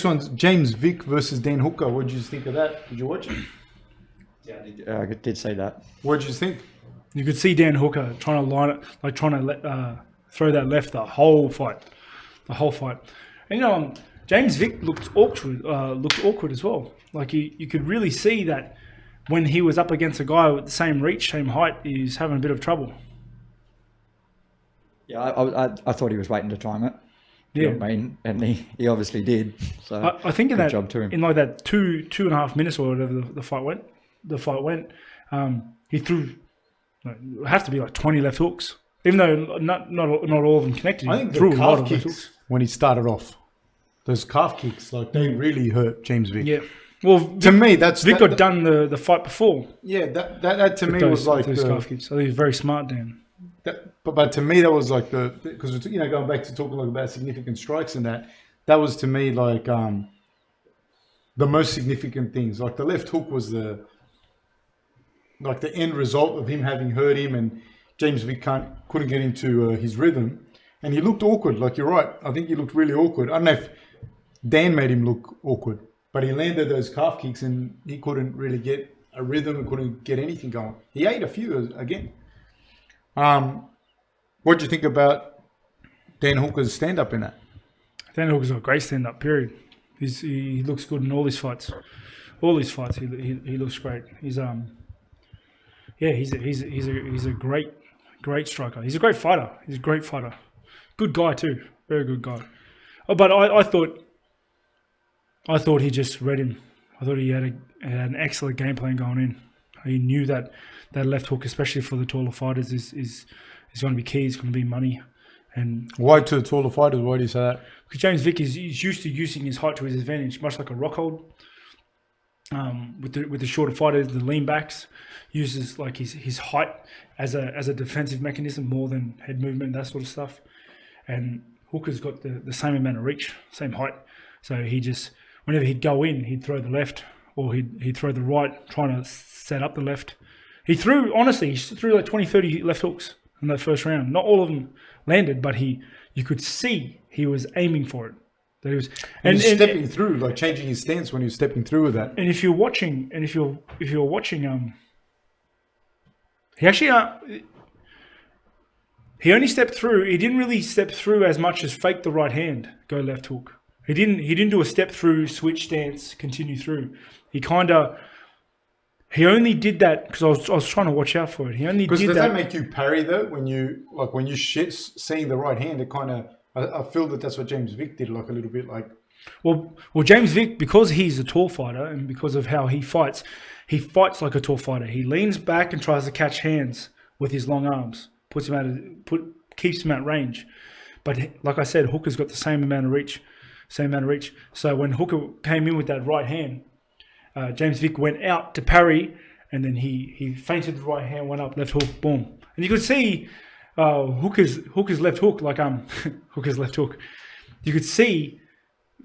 This one's James Vick versus Dan Hooker. What did you think of that? Did you watch it? Yeah, I did say that. What did you think? You could see Dan Hooker trying to line it, like trying to throw that left the whole fight. And James Vick looked awkward as well. Like you could really see that when he was up against a guy with the same reach, same height, he's having a bit of trouble. Yeah, I thought he was waiting to time it. Yeah, You know what I mean, and he obviously did. So I think in good that job to him. in like that two and a half minutes or whatever the fight went, he threw. It has to be like 20 left hooks, even though not all of them connected. I think he threw the a lot calf of left kicks hooks. when he started off, those calf kicks, like they really hurt James Vick. Yeah. Well, To me, that's Vic got done the fight before. Yeah, that to me was like those calf kicks. I think he was very smart, Dan. But to me that was like because going back to talking about significant strikes and that was to me like the most significant things. Like the left hook was the end result of him having hurt him, and James Vick couldn't get into his rhythm, and he looked awkward. Like you're right, I think he looked really awkward. I don't know if Dan made him look awkward, but he landed those calf kicks and he couldn't really get a rhythm and couldn't get anything going. He ate a few again. What do you think about Dan Hooker's stand-up in that? Dan Hooker's got a great stand-up. Period. He looks good in all his fights. He looks great. He's a great striker. He's a great fighter. He's a great fighter. Good guy too. Very good guy. Oh, but I thought he just read him. I thought he had an excellent game plan going in. He knew that left hook, especially for the taller fighters, is going to be key. It's going to be money. And Why to the taller fighters? Why do you say that? because James Vick is used to using his height to his advantage, much like a Rockhold. With the shorter fighters, the lean backs, uses like his height as a defensive mechanism more than head movement, that sort of stuff. And Hooker's got the same amount of reach, same height. So he just, whenever he'd go in, he'd throw the left or he'd throw the right, trying to set up the left. He threw like 20, 30 left hooks in that first round. Not all of them landed, but you could see he was aiming for it. That he was Stepping through, like changing his stance when he was stepping through with that. And if you're watching, he actually he only stepped through. He didn't really step through as much as fake the right hand, go left hook. He didn't do a step through, switch stance, continue through. He only did that because I was trying to watch out for it. He only did that. Does that make you parry though? When you seeing the right hand, it kind of. I feel that's what James Vick did, like a little bit like. Well, James Vick, because he's a tall fighter and because of how he fights like a tall fighter. He leans back and tries to catch hands with his long arms, keeps him at range. But like I said, Hooker's got the same amount of reach. So when Hooker came in with that right hand, James Vick went out to parry, and then he feinted the right hand, went up, left hook, boom. And you could see Hooker's left hook, Hooker's left hook. You could see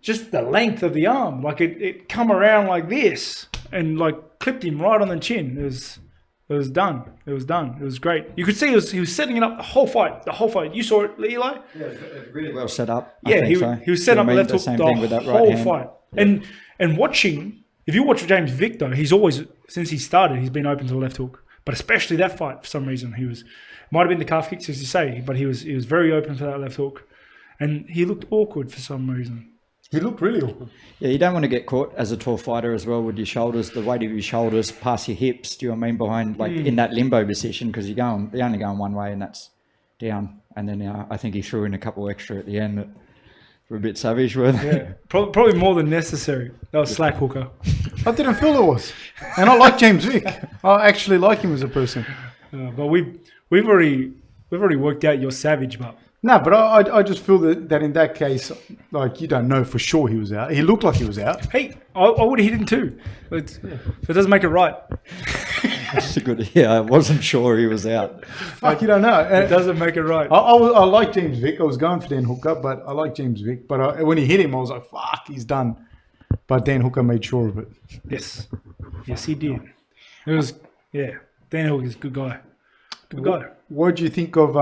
just the length of the arm, like it come around like this and like clipped him right on the chin. It was done. It was great. You could see he was setting it up the whole fight. You saw it, Eli? Yeah, really well set up. Yeah, he was setting up left hook the whole fight. Yeah. And watching, if you watch James Vick though, he's always, since he started, he's been open to the left hook. But especially that fight, for some reason, might have been the calf kicks, as you say, but he was very open for that left hook. And he looked awkward for some reason. He looked really awkward. Yeah, you don't want to get caught as a tall fighter as well with your shoulders, the weight of your shoulders past your hips. Do you know what I mean? Behind, in that limbo position, because you're only going one way, and that's down. And then I think he threw in a couple extra at the end that were a bit savage, weren't they? Yeah, probably more than necessary. That was slack, Hooker. I didn't feel it was, and I like James Vick. I actually like him as a person. But we've already worked out you're savage, but. No, but I just feel that in that case, like you don't know for sure he was out. He looked like he was out. Hey, I would have hit him too. So it doesn't make it right. That's a good. Yeah, I wasn't sure he was out. Like you don't know. It doesn't make it right. I like James Vick. I was going for Dan Hooker, but I like James Vick. But when he hit him, I was like, "Fuck, he's done." But Dan Hooker made sure of it. Yes, he did. It was Dan Hooker's a good guy. Good guy. What do you think of?